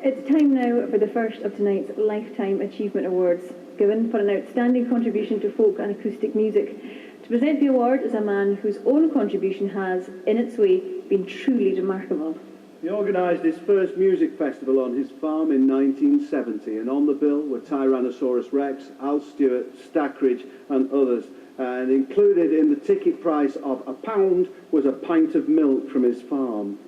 It's time now for the first of tonight's Lifetime Achievement Awards, given for an outstanding contribution to folk and acoustic music. To present the award is a man whose own contribution has, in its way, been truly remarkable. He organised his first music festival on his farm in 1970, and on the bill were Tyrannosaurus Rex, Al Stewart, Stackridge and others. And included in the ticket price of £1 was a pint of milk from his farm.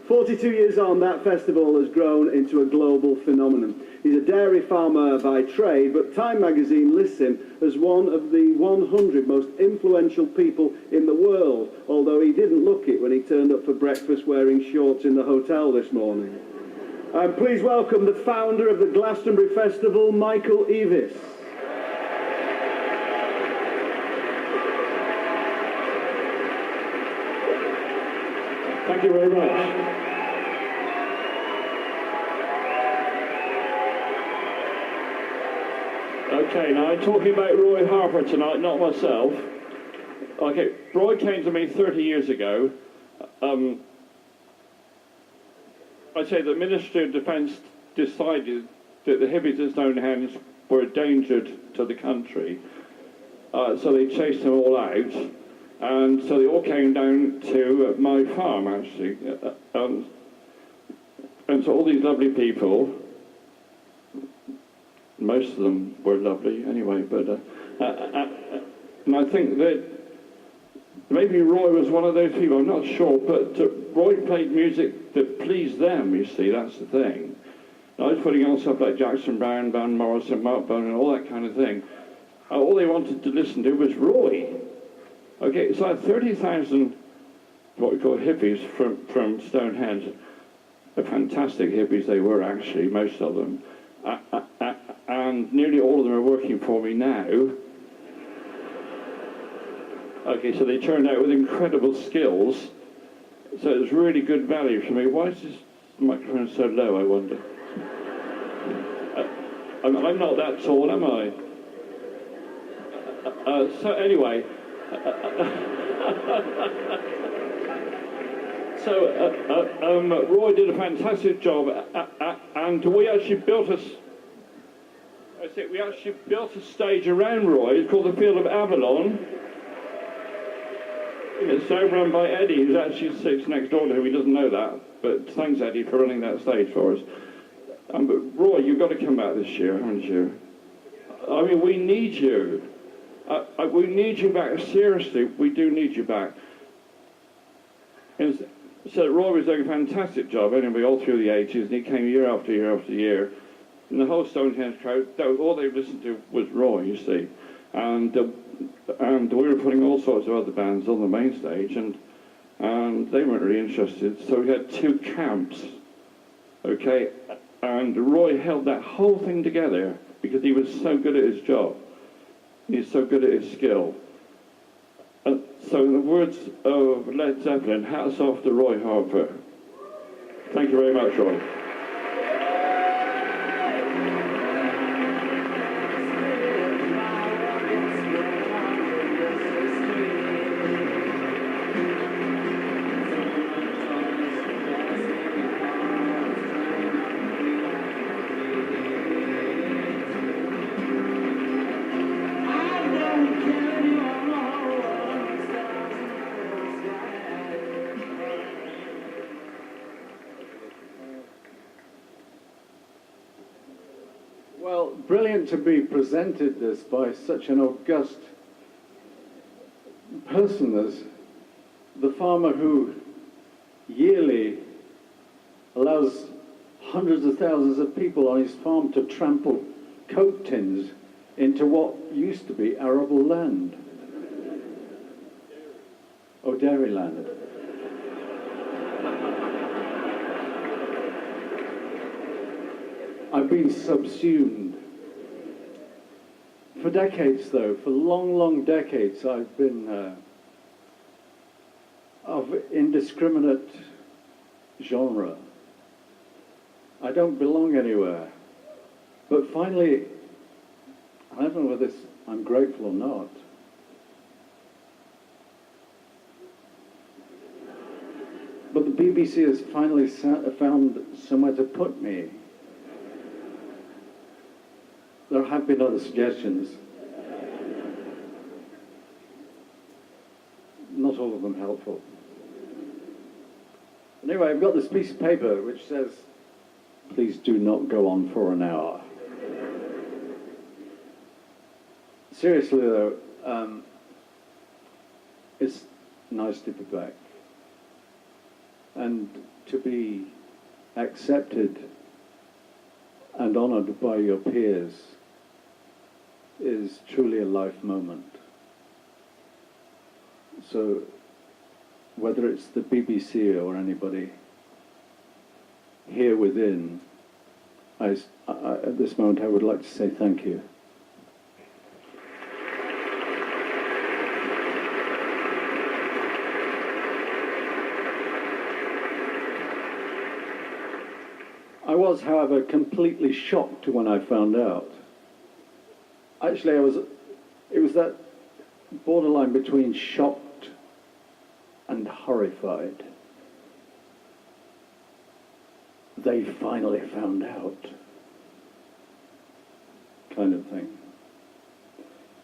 42 years on, that festival has grown into a global phenomenon. He's a dairy farmer by trade, but Time magazine lists him as one of the 100 most influential people in the world, although he didn't look it when he turned up for breakfast wearing shorts in the hotel this morning. Please welcome the founder of the Glastonbury Festival, Michael Eavis. Thank you very much. Okay, now I'm talking about Roy Harper tonight, not myself. Okay, Roy came to me 30 years ago. I'd say the Ministry of Defence decided that the hippies in Stonehenge were a danger to the country, so they chased them all out. And so they all came down to my farm, actually. And so all these lovely people, most of them were lovely anyway, but and I think that maybe Roy was one of those people, I'm not sure, but Roy played music that pleased them, you see, that's the thing. And I was putting on stuff like Jackson Browne, Van Morrison, Mark Bowen, and all that kind of thing. All they wanted to listen to was Roy. Okay, it's like 30,000 what we call hippies from Stonehenge. They're fantastic hippies they were, actually, most of them. And nearly all of them are working for me now. Okay, so they turned out with incredible skills. So it was really good value for me. Why is this microphone so low, I wonder? I'm not that tall, am I? So anyway... Roy did a fantastic job, and we actually built a stage around Roy. It's called the Field of Avalon. It's now run by Eddie, who's actually sits next door to him. He doesn't know that, but thanks Eddie for running that stage for us. But Roy, you've got to come back this year, haven't you? I mean, we need you. We need you back, seriously, we do need you back. And so Roy was doing a fantastic job anyway all through the 80s, and he came year after year after year. And the whole Stonehenge crowd, that was all they listened to was Roy, you see. And we were putting all sorts of other bands on the main stage, and they weren't really interested. So we had two camps, okay? And Roy held that whole thing together because he was so good at his job. He's so good at his skill. So in the words of Led Zeppelin, hats off to Roy Harper. Thank you very much, Roy. Well, brilliant to be presented this by such an august person as the farmer who yearly allows hundreds of thousands of people on his farm to trample Coke tins into what used to be arable land. Oh, dairy land. I've been subsumed. For decades, though, for long, long decades, I've been of indiscriminate genre. I don't belong anywhere. But finally, I don't know whether I'm grateful or not. But the people BBC has finally found somewhere to put me. There have been other suggestions. Not all of them helpful. Anyway, I've got this piece of paper which says, please do not go on for an hour. Seriously though, it's nice to be back. And to be accepted and honoured by your peers is truly a life moment. So whether it's the BBC or anybody here within, at this moment I would like to say thank you. I was, however, completely shocked when I found out. Actually, it was that borderline between shocked and horrified. They finally found out, kind of thing.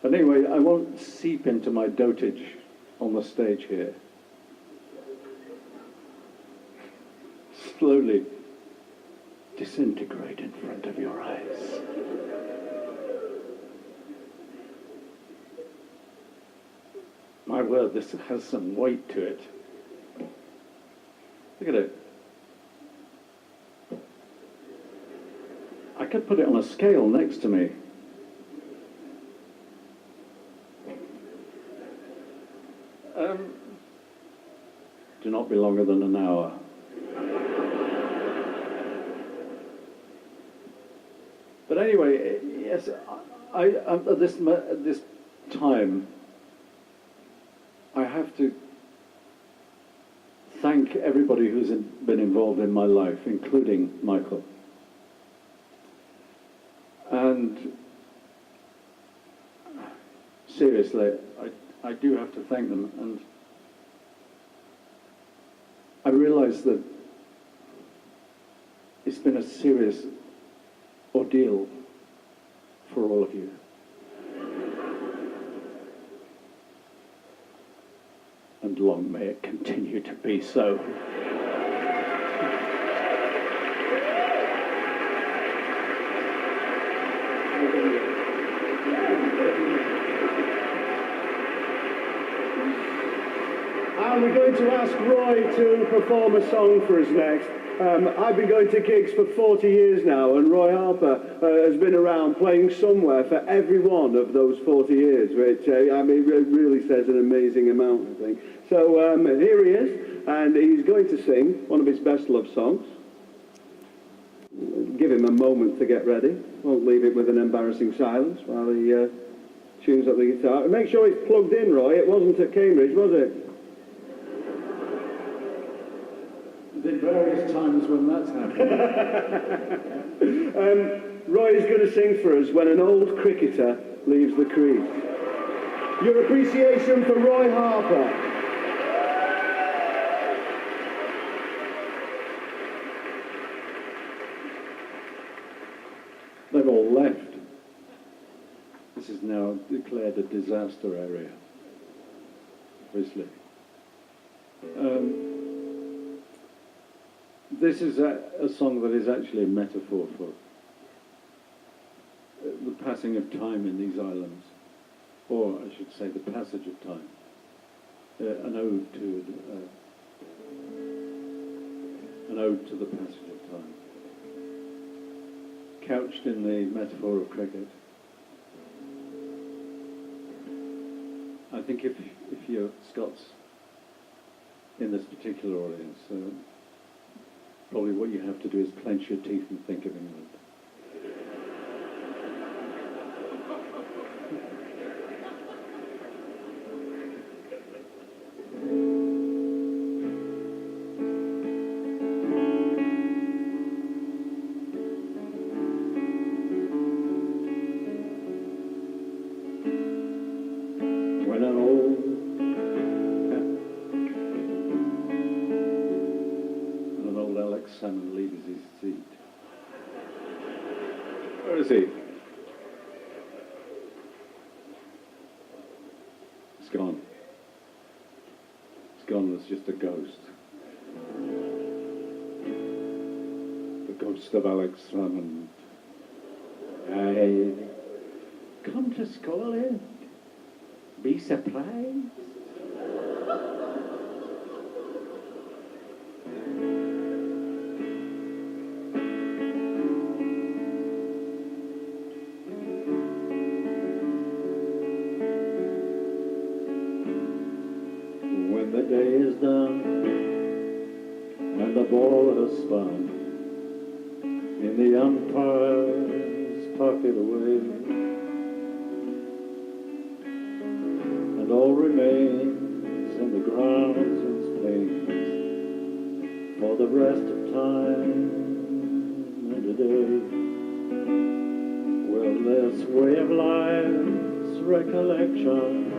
But anyway, I won't seep into my dotage on the stage here. Slowly disintegrate in front of your eyes. My word, this has some weight to it. Look at it. I could put it on a scale next to me. Do not be longer than an hour. But anyway, yes, I at this time, I have to thank everybody who's been involved in my life, including Michael. And seriously, I do have to thank them. And I realise that it's been a serious ordeal for all of you. And long may it continue to be so. And we're going to ask Roy to perform a song for us next. I've been going to gigs for 40 years now, and Roy Harper has been around playing somewhere for every one of those 40 years, which, I mean, really says an amazing amount, I think. So here he is, and he's going to sing one of his best love songs. Give him a moment to get ready. Won't leave it with an embarrassing silence while he tunes up the guitar. Make sure it's plugged in, Roy. It wasn't at Cambridge, was it? There's various times when that's happened. Roy is going to sing for us When an Old Cricketer Leaves the Crease. Your appreciation for Roy Harper. They've all left. This is now declared a disaster area, obviously. This is a song that is actually a metaphor for the passing of time in these islands, or I should say the passage of time. An ode to the passage of time, couched in the metaphor of cricket. I think if you're Scots in this particular audience, probably what you have to do is clench your teeth and think of England. When an old his seat. Where is he? It's gone. It's gone. It's just a ghost. The ghost of Alex Salmond. I come to Scotland. Be surprised. When the day is done and the ball has spun in the umpire's pocket away, and all remains in the groundsman's pains for the rest of time and a day. Well, this way of life's recollection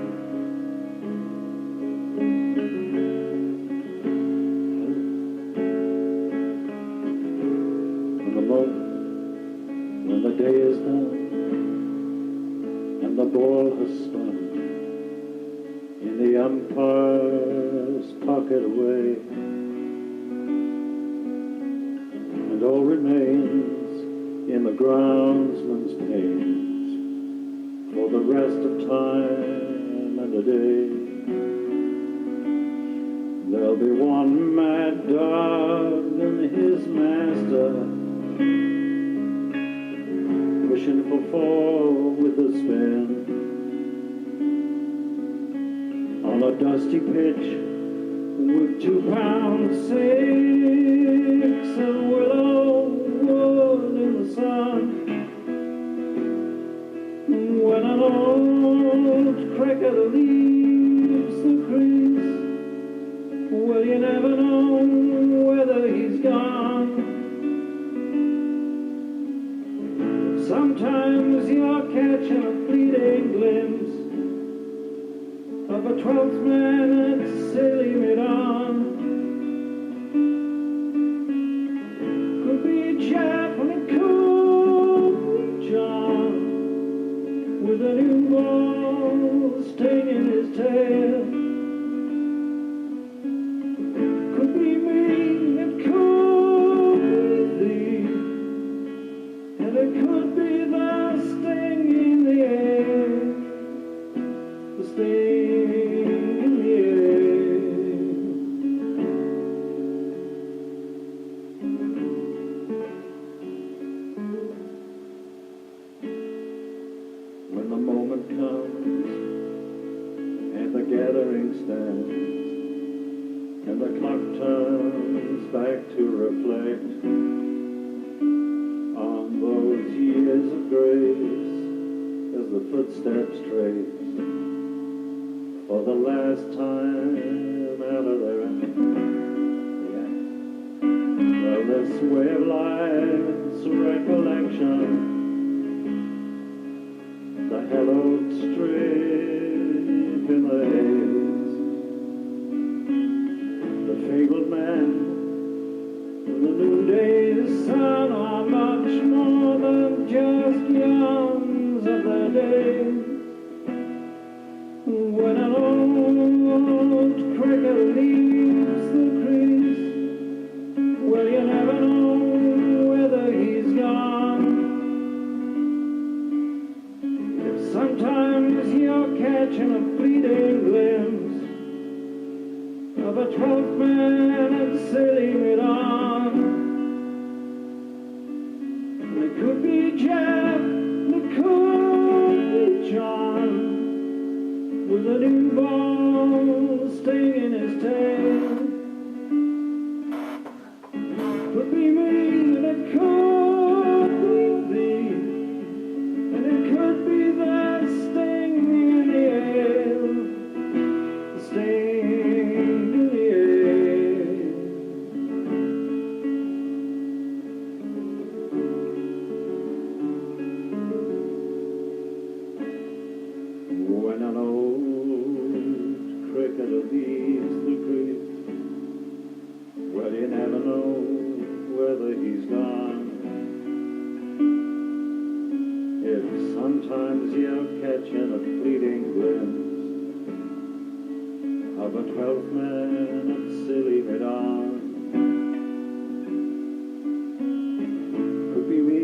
when the day is done and the ball has spun in the umpire's pocket away, and all remains in the groundsman's pains for the rest of time and a day. There'll be one mad dog and his master pushing for four with a spin on a dusty pitch with 2 pound 6 of willow wood in the sun. When an old cricketer leaves the crease, well, you never know whether he's gone. Sometimes you're catching a fleeting glimpse of a 12th man at silly mid-on. Could be Jeff and it could be John with a new ball stinging his tail. Could be me, it could be thee, and it could be the sting in the air, the sting in the air. When the moment comes and the gathering stands and the clock turns back to reflect on those years of grace as the footsteps trace for the last time out of their act. Well, this way of life's recollection, the hallowed strip in the haze, the fabled man and the noonday sun are much more than just yawns of their days. When an old cricket leaves the crease, well, you never know whether he's gone. If sometimes you're catching a fleeting glimpse of a 12th man at silly mid-on, it could be Jeff, it could be John with a new ball stinging his tail. Could be me, and it could be thee, and it could be that sting in the air, the sting in the air. When an old cricketer leaves the crease, well, you never know whether he he's gone. If sometimes you're catching a fleeting glimpse of a 12th man at silly mid-on, could be me,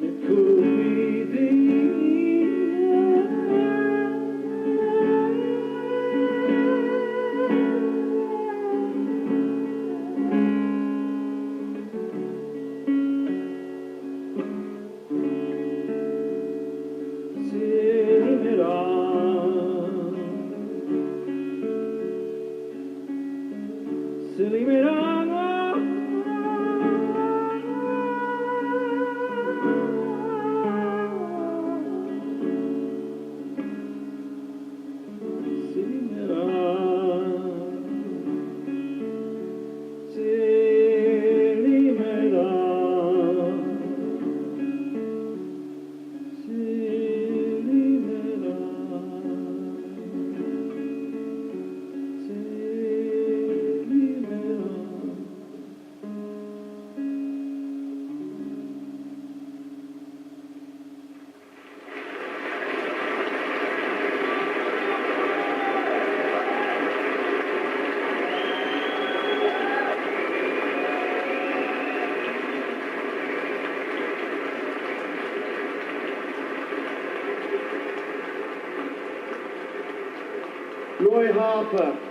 it could be thee. Silly me down, silly me down, silly me down, silly me Roy Harper.